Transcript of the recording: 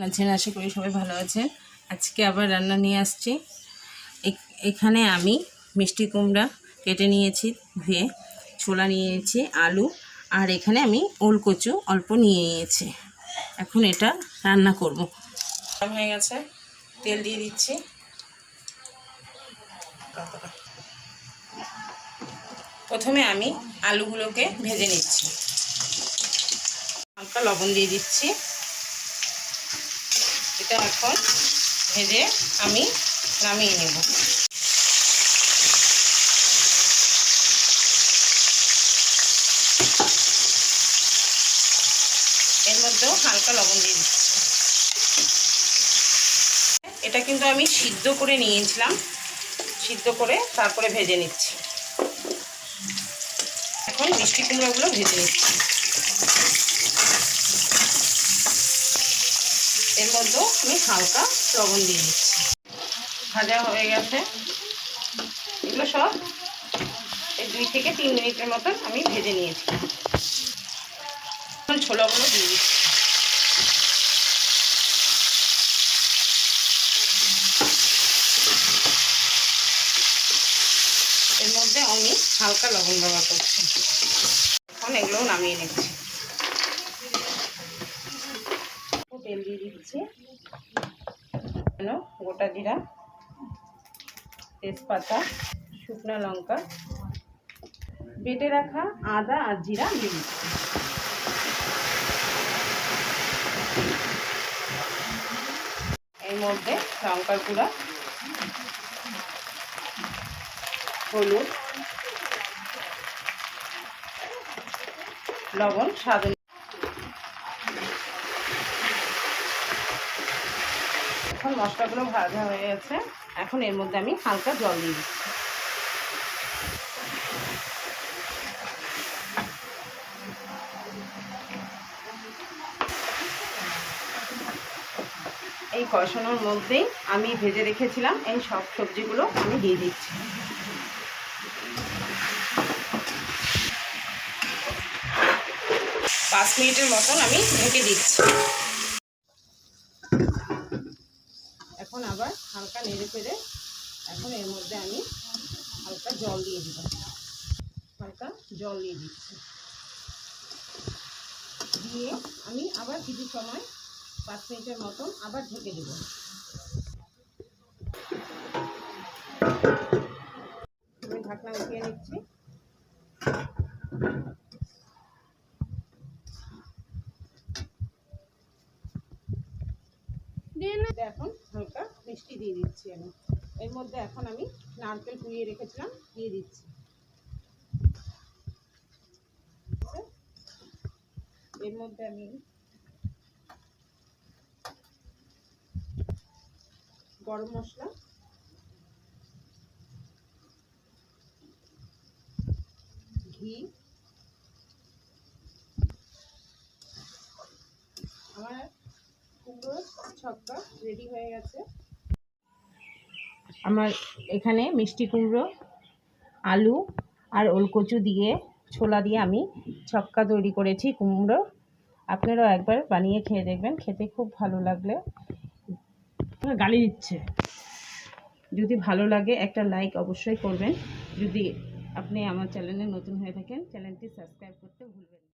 আছেন, আশা করি সবাই ভালো আছেন। আজকে আবার রান্না নিয়ে আসছি। এখানে আমি মিষ্টি কুমড়া কেটে নিয়েছি, ধুয়ে ছোলা নিয়েছি, আলু, আর এখানে আমি ওলকচু অল্প নিয়ে নিয়েছি। এখন এটা রান্না করব। গরম হয়ে গেছে, তেল দিয়ে দিচ্ছি। প্রথমে আমি আলুগুলোকে ভেজে নিচ্ছি, হালকা লবণ দিয়ে দিচ্ছি। এটা এখন ভেজে আমি নামিয়ে নেব। এর মধ্যেও হালকা লবণ দিয়ে দিচ্ছি। এটা কিন্তু আমি সিদ্ধ করে নিয়েছিলাম, সিদ্ধ করে তারপরে ভেজে নিচ্ছি। এখন মিষ্টি কুমড়োগুলো ভেজে নিচ্ছি। এর মধ্যেও আমি হালকা লবণ দিয়ে দিচ্ছি। ভাজা হয়ে গেছে, এগুলো সব এই 2 থেকে 3 মিনিটের মতন আমি ভেজে নিয়েছি। এখন ছোলাগুলো দিয়ে দিচ্ছি। এর মধ্যে আমি হালকা লবণ ব্যবহার করছি। এখন এগুলো নামিয়ে নিচ্ছি। তেল দিয়ে দিচ্ছি, গোটা জিরা, তেজপাতা, শুকনো লঙ্কা, বেটে রাখা আদা আর জিরা দিয়ে দিচ্ছি। এর মধ্যে লঙ্কার গুঁড়া, হলুদ, লবণ স্বাদ। এখন মশলাগুলো ভাজা হয়ে গেছে। এখন এর মধ্যে আমি হালকা জল দিয়ে দিচ্ছি। এই কষানোর মধ্যেই আমি ভেজে রেখেছিলাম এই সব সবজিগুলো আমি দিয়ে দিচ্ছি। পাঁচ মিনিটের মতন আমি ঢেকে দিচ্ছি। এখন আবার হালকা নেড়ে ফেড়ে এখন এর মধ্যে আমি হালকা জল দিয়ে দিব। হালকা জল দিয়ে দিচ্ছি, দিয়ে আমি আবার কিছু সময় 5 মিনিটের মতন আবার ঢেকে দেব। আমি ঢাকনা উঠিয়ে নিচ্ছি। এখন হালকা মিষ্টি দিয়ে দিচ্ছি আমি। এর মধ্যে এখন আমি নারকেল কুড়িয়ে রেখেছিলাম, দিয়ে দিচ্ছি। এর মধ্যে আমি গরম মশলা, ঘি, আমার কুমড়োর ছক্কা রেডি হয়ে গেছে। আমার এখানে মিষ্টি কুমড়ো, আলু আর ওলকচু দিয়ে ছোলা দিয়ে আমি ছক্কা তৈরি করেছি কুমড়ো। আপনারাও একবার বানিয়ে খেয়ে দেখবেন, খেতে খুব ভালো লাগলে গালি দিচ্ছে। যদি ভালো লাগে একটা লাইক অবশ্যই করবেন। যদি আপনি আমার চ্যানেলে নতুন হয়ে থাকেন, চ্যানেলটি সাবস্ক্রাইব করতে ভুলবেন না।